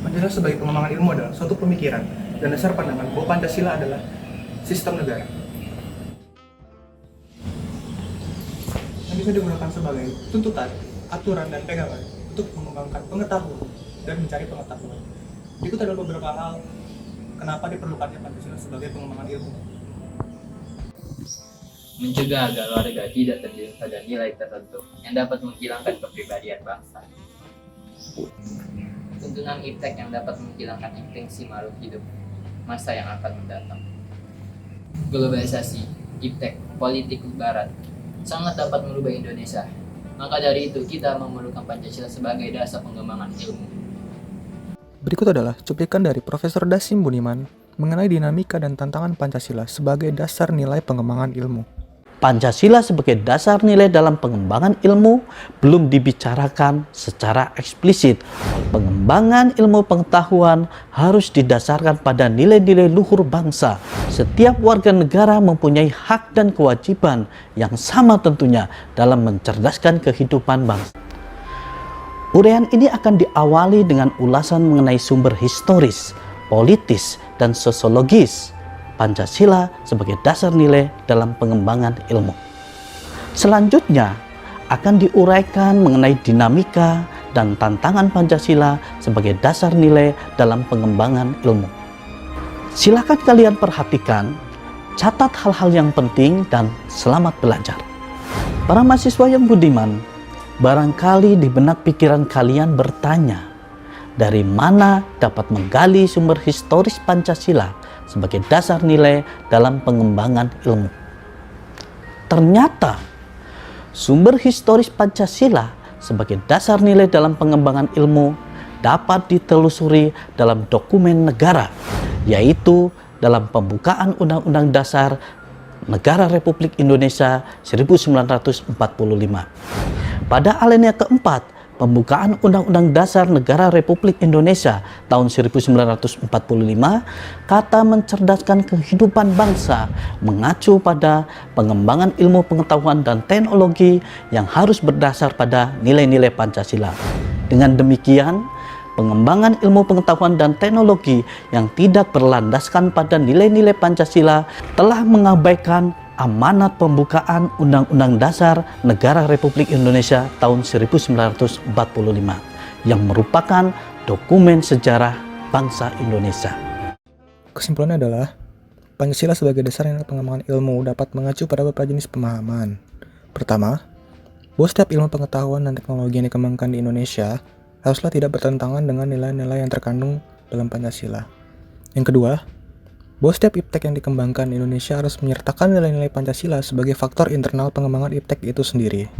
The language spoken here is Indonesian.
Pancasila sebagai pengembangan ilmu adalah suatu pemikiran dan dasar pandangan bahwa Pancasila adalah sistem negara yang bisa digunakan sebagai tuntutan, aturan, dan pegangan untuk mengembangkan pengetahuan dan mencari pengetahuan. Berikut adalah beberapa hal kenapa diperlukannya Pancasila sebagai pengembangan ilmu. Mencegah agar warga tidak terjun pada nilai tertentu yang dapat menghilangkan kepribadian bangsa. Tuntunan iptek yang dapat menghilangkan insting makhluk hidup masa yang akan mendatang. Globalisasi, iptek, politik barat sangat dapat merubah Indonesia. Maka dari itu kita memerlukan Pancasila sebagai dasar pengembangan ilmu. Berikut adalah cuplikan dari Profesor Dasim Budiman mengenai dinamika dan tantangan Pancasila sebagai dasar nilai pengembangan ilmu. Pancasila sebagai dasar nilai dalam pengembangan ilmu belum dibicarakan secara eksplisit. Pengembangan ilmu pengetahuan harus didasarkan pada nilai-nilai luhur bangsa. Setiap warga negara mempunyai hak dan kewajiban yang sama tentunya dalam mencerdaskan kehidupan bangsa. Uraian ini akan diawali dengan ulasan mengenai sumber historis, politis, dan sosiologis Pancasila sebagai dasar nilai dalam pengembangan ilmu. Selanjutnya akan diuraikan mengenai dinamika dan tantangan Pancasila sebagai dasar nilai dalam pengembangan ilmu. Silakan kalian perhatikan, catat hal-hal yang penting dan selamat belajar. Para mahasiswa yang budiman, barangkali di benak pikiran kalian bertanya, dari mana dapat menggali sumber historis Pancasila sebagai dasar nilai dalam pengembangan ilmu? Ternyata sumber historis Pancasila sebagai dasar nilai dalam pengembangan ilmu dapat ditelusuri dalam dokumen negara, yaitu dalam pembukaan Undang-Undang Dasar Negara Republik Indonesia 1945. Pada alinea keempat pembukaan Undang-Undang Dasar Negara Republik Indonesia tahun 1945, kata mencerdaskan kehidupan bangsa mengacu pada pengembangan ilmu pengetahuan dan teknologi yang harus berdasar pada nilai-nilai Pancasila. Dengan demikian, pengembangan ilmu pengetahuan dan teknologi yang tidak berlandaskan pada nilai-nilai Pancasila telah mengabaikan amanat pembukaan Undang-Undang Dasar Negara Republik Indonesia tahun 1945 yang merupakan dokumen sejarah bangsa Indonesia. Kesimpulannya adalah, Pancasila sebagai dasar nilai pengembangan ilmu dapat mengacu pada beberapa jenis pemahaman. Pertama, bahwa setiap ilmu pengetahuan dan teknologi yang dikembangkan di Indonesia haruslah tidak bertentangan dengan nilai-nilai yang terkandung dalam Pancasila. Yang kedua, bahwa setiap iptek yang dikembangkan di Indonesia harus menyertakan nilai-nilai Pancasila sebagai faktor internal pengembangan iptek itu sendiri.